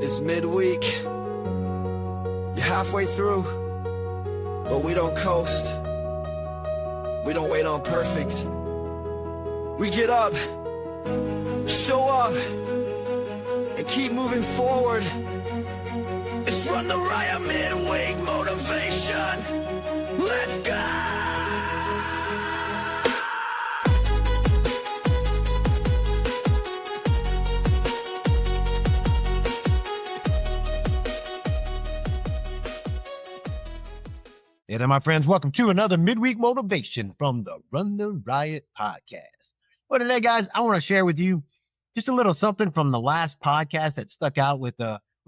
It's midweek. You're halfway through, but we don't coast. We don't wait on perfect. We get up, show up, and keep moving forward. It's Run the Riot midweek motivation. Let's go! Hey there, my friends. Welcome to another midweek motivation from the Run the Riot Podcast. Well, today, guys, I want to share with you just a little something from the last podcast that stuck out with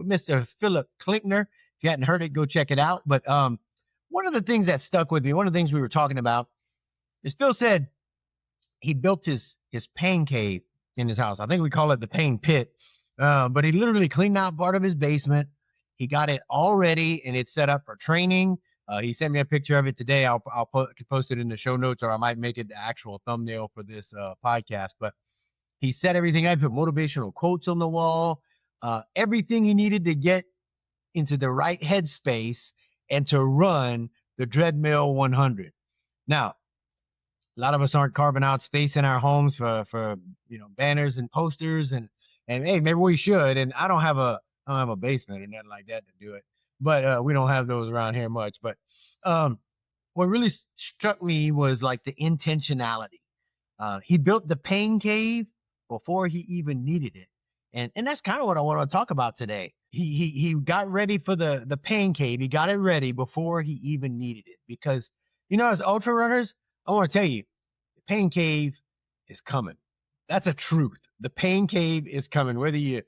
Mr. Philip Klinkner. If you hadn't heard it, go check it out. But one of the things that stuck with me, one of the things we were talking about, is Phil said he built his pain cave in his house. I think we call it the pain pit. But he literally cleaned out part of his basement. He got it all ready, and it's set up for training. He sent me a picture of it today. I'll post it in the show notes, or I might make it the actual thumbnail for this podcast. But he set everything up, put motivational quotes on the wall, everything he needed to get into the right headspace and to run the Treadmill 100. Now, a lot of us aren't carving out space in our homes for banners and posters, and hey, maybe we should. And I don't have a basement or nothing like that to do it. But we don't have those around here much. But what really struck me was like the intentionality. He built the pain cave before he even needed it. And that's kind of what I want to talk about today. He got ready for the pain cave. He got it ready before he even needed it. Because, as ultra runners, I want to tell you, the pain cave is coming. That's a truth. The pain cave is coming. Whether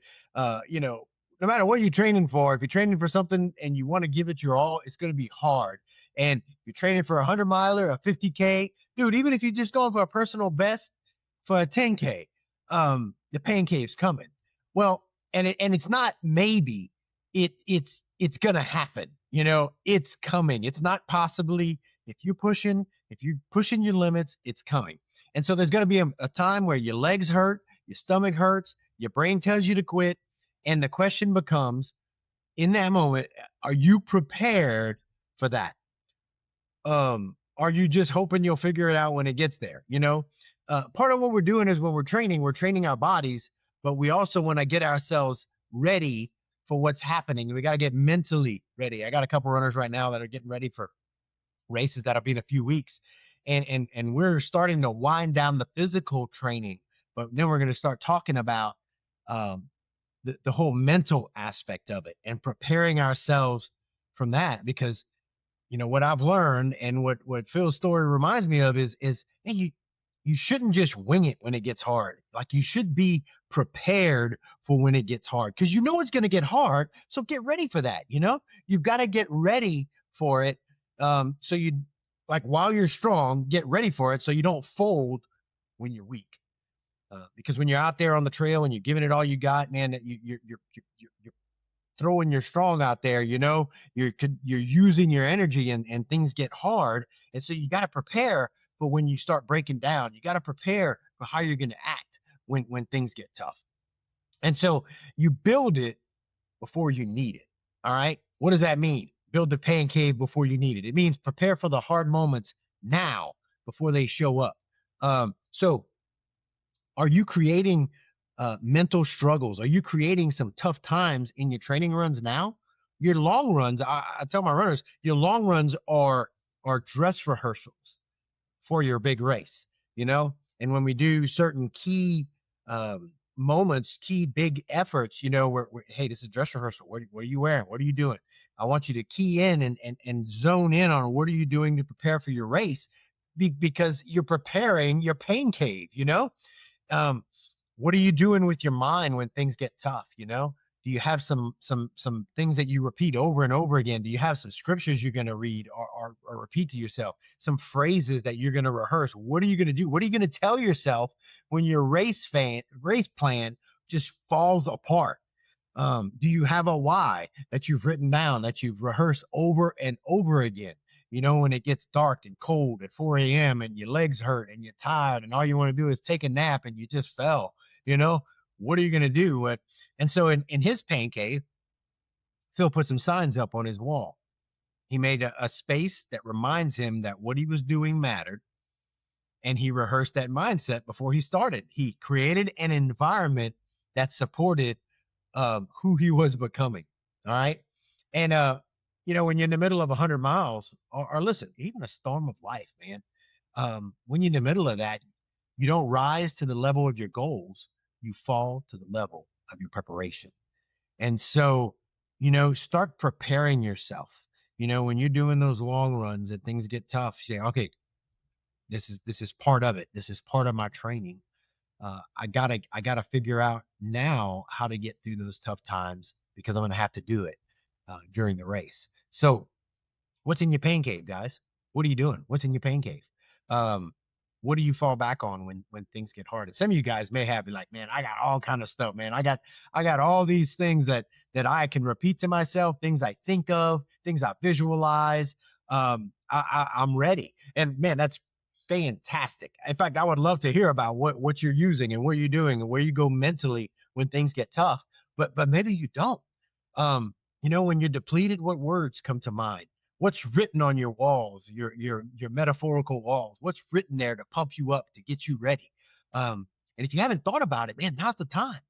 no matter what you're training for, if you're training for something and you want to give it your all, it's going to be hard. And if you're training for a 100-miler, a 50K, dude, even if you're just going for a personal best for a 10K, the pain cave's coming. Well, and it's not maybe, it's going to happen. It's coming. It's not possibly. If you're pushing your limits, it's coming. And so there's going to be a time where your legs hurt, your stomach hurts, your brain tells you to quit. And the question becomes, in that moment, are you prepared for that? Are you just hoping you'll figure it out when it gets there? Part of what we're doing is when we're training our bodies, but we also want to get ourselves ready for what's happening. We got to get mentally ready. I got a couple runners right now that are getting ready for races that'll be in a few weeks. And we're starting to wind down the physical training, but then we're going to start talking about, the whole mental aspect of it and preparing ourselves from that. Because, what I've learned and what Phil's story reminds me of is hey, you shouldn't just wing it when it gets hard. Like, you should be prepared for when it gets hard, because it's going to get hard. So get ready for that. You've got to get ready for it. So you, like, while you're strong, get ready for it so you don't fold when you're weak. Because when you're out there on the trail and you're giving it all you got, man, you're throwing your strong out there, you're using your energy and things get hard. And so you got to prepare for when you start breaking down. You got to prepare for how you're going to act when things get tough. And so you build it before you need it. All right. What does that mean? Build the pain cave before you need it. It means prepare for the hard moments now before they show up. So are you creating mental struggles? Are you creating some tough times in your training runs now? Your long runs, I tell my runners, your long runs are dress rehearsals for your big race, And when we do certain key moments, key big efforts, we're hey, this is dress rehearsal. What are you wearing? What are you doing? I want you to key in and zone in on what are you doing to prepare for your race, because you're preparing your pain cave, What are you doing with your mind when things get tough? Do you have some things that you repeat over and over again? Do you have some scriptures you're going to read or repeat to yourself? Some phrases that you're going to rehearse? What are you going to do? What are you going to tell yourself when your race plan just falls apart? Do you have a why that you've written down, that you've rehearsed over and over again? When it gets dark and cold at 4 a.m. and your legs hurt and you're tired and all you want to do is take a nap and you just fell, what are you going to do? And so in his pain cave, Phil put some signs up on his wall. He made a space that reminds him that what he was doing mattered. And he rehearsed that mindset before he started. He created an environment that supported who he was becoming. All right. And, when you're in the middle of 100 miles, or listen, even a storm of life, man, when you're in the middle of that, you don't rise to the level of your goals, you fall to the level of your preparation. And so, start preparing yourself. When you're doing those long runs and things get tough, you say, okay, this is part of it. This is part of my training. I gotta figure out now how to get through those tough times because I'm gonna have to do it during the race. So, what's in your pain cave, guys? What are you doing? What's in your pain cave? What do you fall back on when things get hard? And some of you guys may have, like, man, I got all kind of stuff, man. I got all these things that I can repeat to myself, things I think of, things I visualize. I'm ready, and man, that's fantastic. In fact, I would love to hear about what you're using and what you're doing and where you go mentally when things get tough. But maybe you don't. When you're depleted, what words come to mind? What's written on your walls, your metaphorical walls? What's written there to pump you up, to get you ready? And if you haven't thought about it, man, now's the time.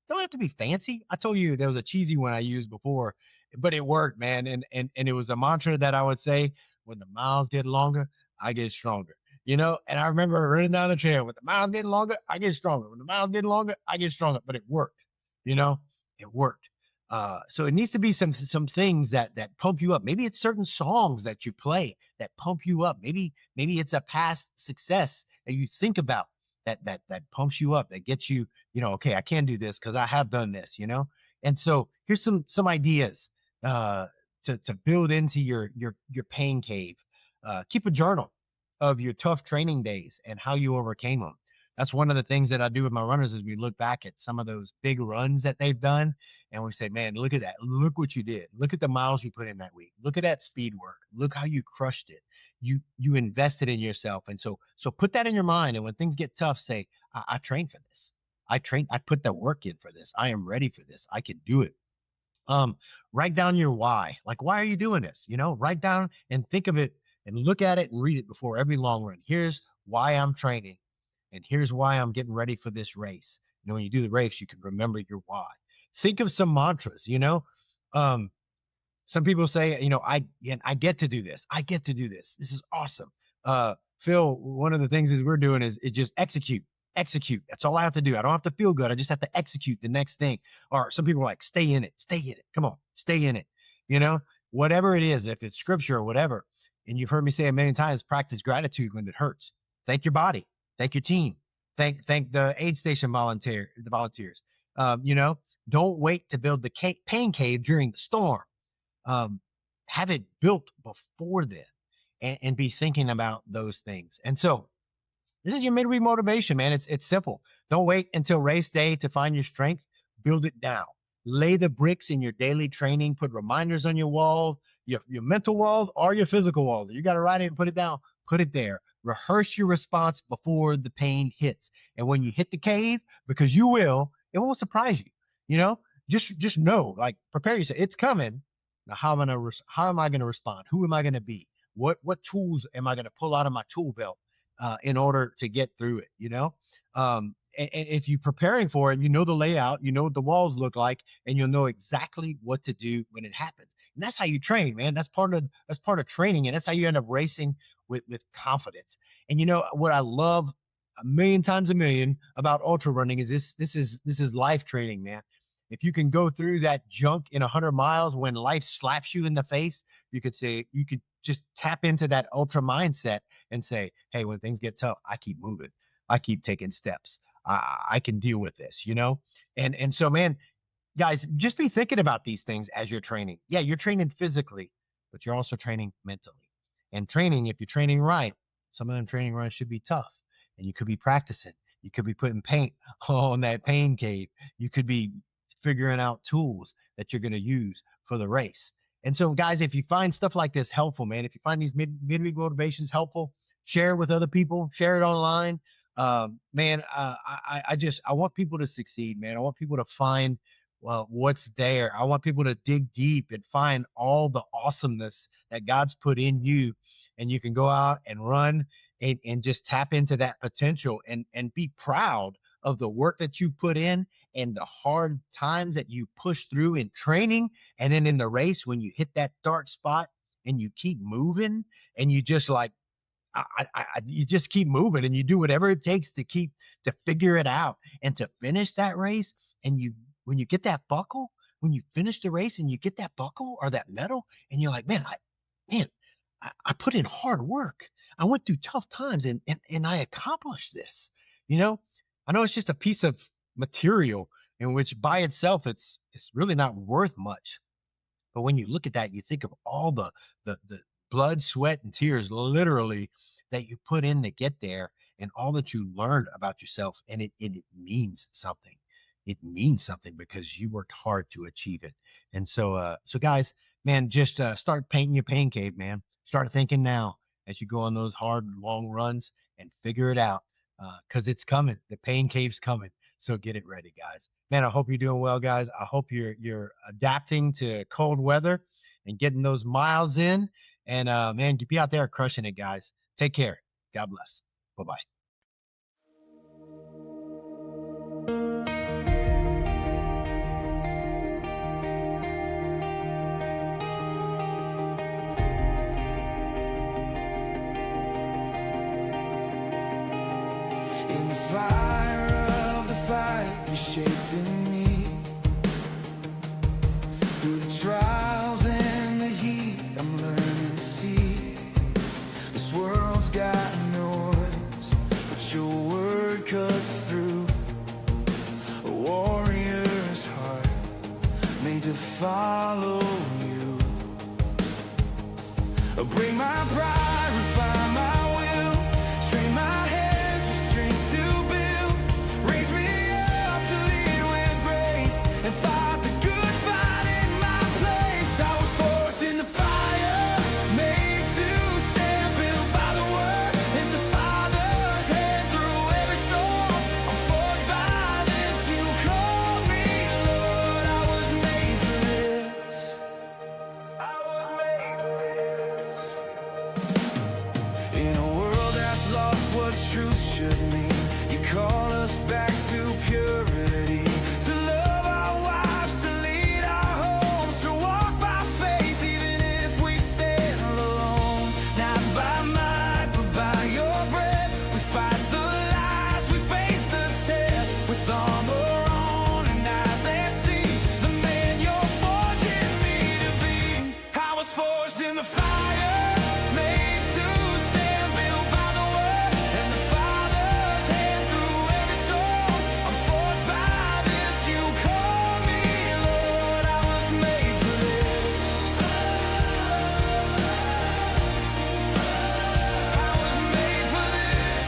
Don't have to be fancy. I told you there was a cheesy one I used before, but it worked, man. And it was a mantra that I would say: when the miles get longer, I get stronger. And I remember running down the trail: when the miles get longer, I get stronger. When the miles get longer, I get stronger. But it worked. It worked. So it needs to be some things that pump you up. Maybe it's certain songs that you play that pump you up. Maybe it's a past success that you think about that pumps you up, that gets you, okay, I can do this because I have done this, And so here's some ideas to build into your pain cave. Keep a journal of your tough training days and how you overcame them. That's one of the things that I do with my runners is we look back at some of those big runs that they've done and we say, man, look at that. Look what you did. Look at the miles you put in that week. Look at that speed work. Look how you crushed it. You invested in yourself. And so put that in your mind. And when things get tough, say, I trained for this. I put the work in for this. I am ready for this. I can do it. Write down your why. Like, why are you doing this? Write down and think of it and look at it and read it before every long run. Here's why I'm training. And here's why I'm getting ready for this race. When you do the race, you can remember your why. Think of some mantras, some people say, I get to do this. I get to do this. This is awesome. Phil, one of the things is we're doing is just execute. That's all I have to do. I don't have to feel good. I just have to execute the next thing. Or some people are like, stay in it. Come on, stay in it. Whatever it is, if it's scripture or whatever. And you've heard me say a million times, practice gratitude when it hurts. Thank your body. Thank your team. Thank the aid station volunteers. Don't wait to build the pain cave during the storm. Have it built before then, and be thinking about those things. And so this is your midweek motivation, man. It's simple. Don't wait until race day to find your strength. Build it now. Lay the bricks in your daily training. Put reminders on your walls, your mental walls or your physical walls. You got to write it and put it down. Put it there. Rehearse your response before the pain hits. And when you hit the cave, because you will, it won't surprise you. Just know, like, prepare yourself. It's coming. Now, how am I going to respond? Who am I going to be? What tools am I going to pull out of my tool belt in order to get through it? And if you're preparing for it, you know the layout, you know what the walls look like, and you'll know exactly what to do when it happens. And that's how you train, man. That's part of training, and that's how you end up racing with confidence. And what I love a million times a million about ultra running is this is life training, man. If you can go through that junk in 100 miles when life slaps you in the face, you could just tap into that ultra mindset and say, hey, when things get tough, I keep moving. I keep taking steps. I can deal with this, And so, man, guys, just be thinking about these things as you're training. Yeah, you're training physically, but you're also training mentally. And training, if you're training right, some of them training runs should be tough. And you could be practicing. You could be putting paint on that pain cave. You could be figuring out tools that you're going to use for the race. And so, guys, if you find stuff like this helpful, man, if you find these midweek motivations helpful, share it with other people, share it online. Man, I want people to succeed, man. I want people to find what's there. I want people to dig deep and find all the awesomeness that God's put in you, and you can go out and run and just tap into that potential and be proud of the work that you put in and the hard times that you push through in training. And then in the race, when you hit that dark spot and you keep moving and you just like, you just keep moving and you do whatever it takes to figure it out and to finish that race. And when you get that buckle, when you finish the race and you get that buckle or that medal, and you're like, man, I put in hard work. I went through tough times and I accomplished this. You know, I know it's just a piece of material in which by itself it's really not worth much. But when you look at that, you think of all the blood, sweat, and tears, literally, that you put in to get there, and all that you learned about yourself, and it means something. It means something because you worked hard to achieve it. And so guys, man, just start painting your pain cave, man. Start thinking now as you go on those hard, long runs and figure it out, because it's coming. The pain cave's coming. So get it ready, guys. Man, I hope you're doing well, guys. I hope you're adapting to cold weather and getting those miles in. And man, be out there crushing it, guys. Take care. God bless. Bye-bye. In the fire of the fight, you're shaping me. Through the trials and the heat, I'm learning to see. This world's got noise, but your word cuts through. A warrior's heart, made to follow you. Bring my pride, refine my will, train my hands with strength to build. Raise me up to lead with grace and fight the good fight in my place. I was forced in the fire, made to stand, built by the word in the Father's hand. Through every storm, I'm forged by this. You called me Lord, I was made for this. I was made for this. In a world that's lost what truth should mean, you call us back to purity. To love our wives, to lead our homes, to walk by faith even if we stand alone. Not by might, but by your breath. We fight the lies, we face the test. With armor on and eyes that see the man you're forging me to be. I was forged in the fire, made to stand, built by the word and the Father's hand. Through every storm, I'm forged by this. You call me Lord, I was made for this. I was made for this.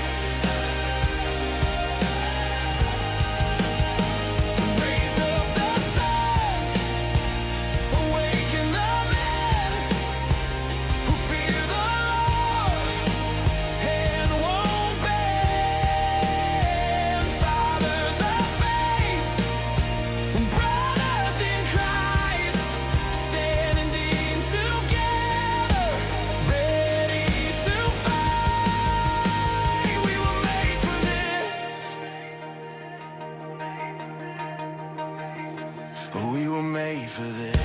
Raise up the sons, awaken the men who fear the Lord and won't bend. Fathers of faith, brothers in Christ, standing together, ready to fight. We were made for this. We were made for this.